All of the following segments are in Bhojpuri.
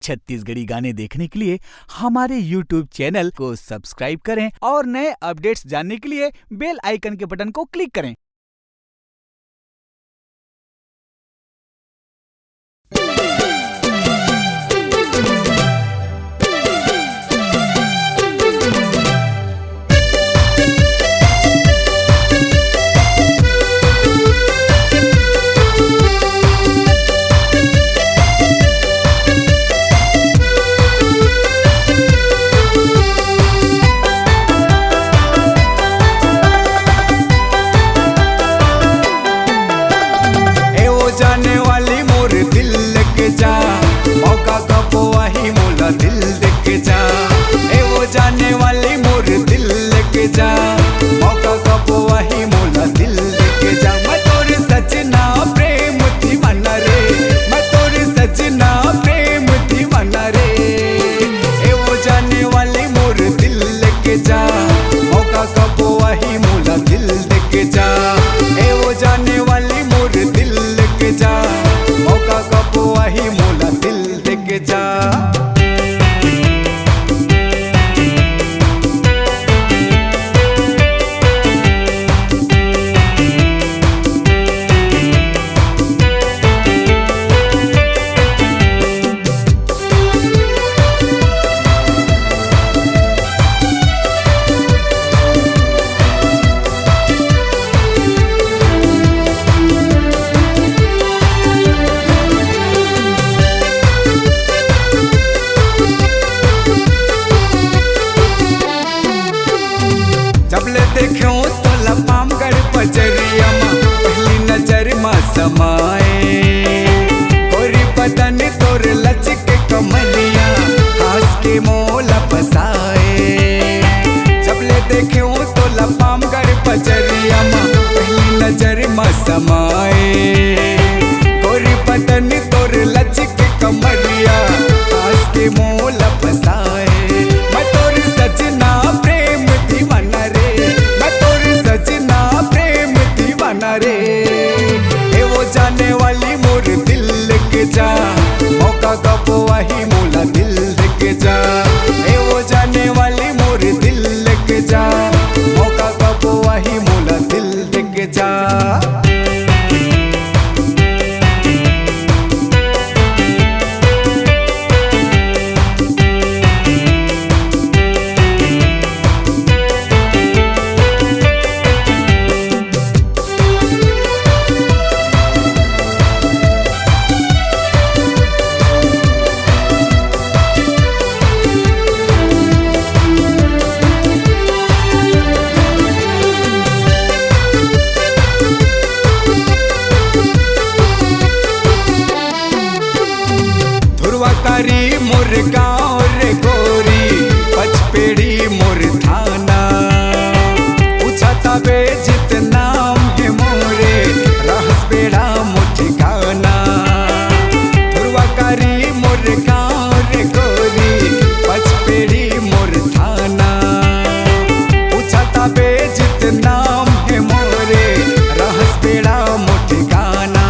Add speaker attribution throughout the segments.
Speaker 1: छत्तीसगढ़ी गाने देखने के लिए हमारे YouTube चैनल को सब्सक्राइब करें और नए अपडेट्स जानने के लिए बेल आइकन के बटन को क्लिक करें।
Speaker 2: जाने वाली मोर दिल लेके जा, मौका कब वही मोला दिल देके जा। ए वो जाने वाली मोर दिल लेके जा, मौका कब वही मोला दिल देके जा। मैं तोर सजना प्रेम दीवाना रे, मैं तोर सजना प्रेम दीवाना रे। ए वो जाने वाली मोर दिल लेके जा, मौका कब वही मोला दिल देके जा। ए वो जाने वाली मोर दिल जा, मौका कब वही मोला दिल देके जा। जब ले देखो तो लपामगढ़ बजरिया माँ, पहली नजर माँ समाए। गोरी बदन तोर लचक कमलिया, हास के मोला बसाए। जब ले देखो तो लपामगढ़ बजरिया माँ, पहली नजर माँ समाए। गोरी बदन तोर लचक कमलिया, हास के मोला बसाए। मैं तोर सजना प्रेम दीवाना रे, सजना प्रेम दीवाना रे। ए वो जाने वाली मोर दिल लेके जा, मौका कब वही मोला दिल देके जा। ए वो जाने वाली मोर दिल लेके जा, मौका कब वही मोला दिल देके जा। ध्रुवकारी मोर गाँव रे गोरी, पचपेड़ी मोर थाना। पूछा तबे जित नाम है मोरे, रहस बेड़ा मोर ठिकाना। ध्रुवकारी मोर गाँव रे गोरी, पचपेड़ी मोर थाना। पूछा तबे जित नाम है मोरे, रहस बेड़ा मोर ठिकाना।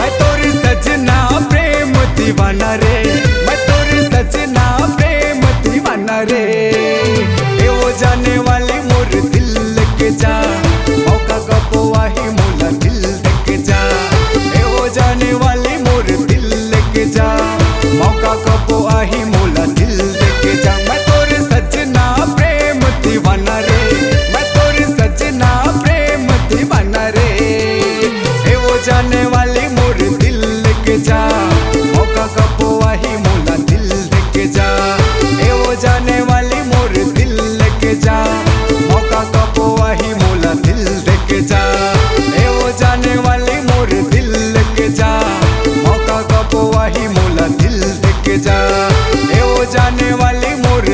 Speaker 2: मैं तोर सजना प्रेम दीवाना रे, मैं तोर सजना प्रेम दीवाना रे। ए वो जाने वाली मोर दिल लेके जा, मौका कब वही मोला दिल देके जा। ए वो जाने वाली मोर दिल लेके जा, मौका कब वही मोला दिल देके जा। मैं तोर सजना प्रेम दीवाना रे, मैं तोर सजना प्रेम दीवाना रे। ए वो जाने वाली मोर दिल लेके जा, मौका कब वही मोला दिल देके जा। ए वो जाने वाली मोर दिल लेके जा, मौका कब वही मोला दिल देके जा। ए वो जाने वाली मोर दिल लेके जा, मौका कब वही मोला दिल देके जा। ए वो जाने वाली मोर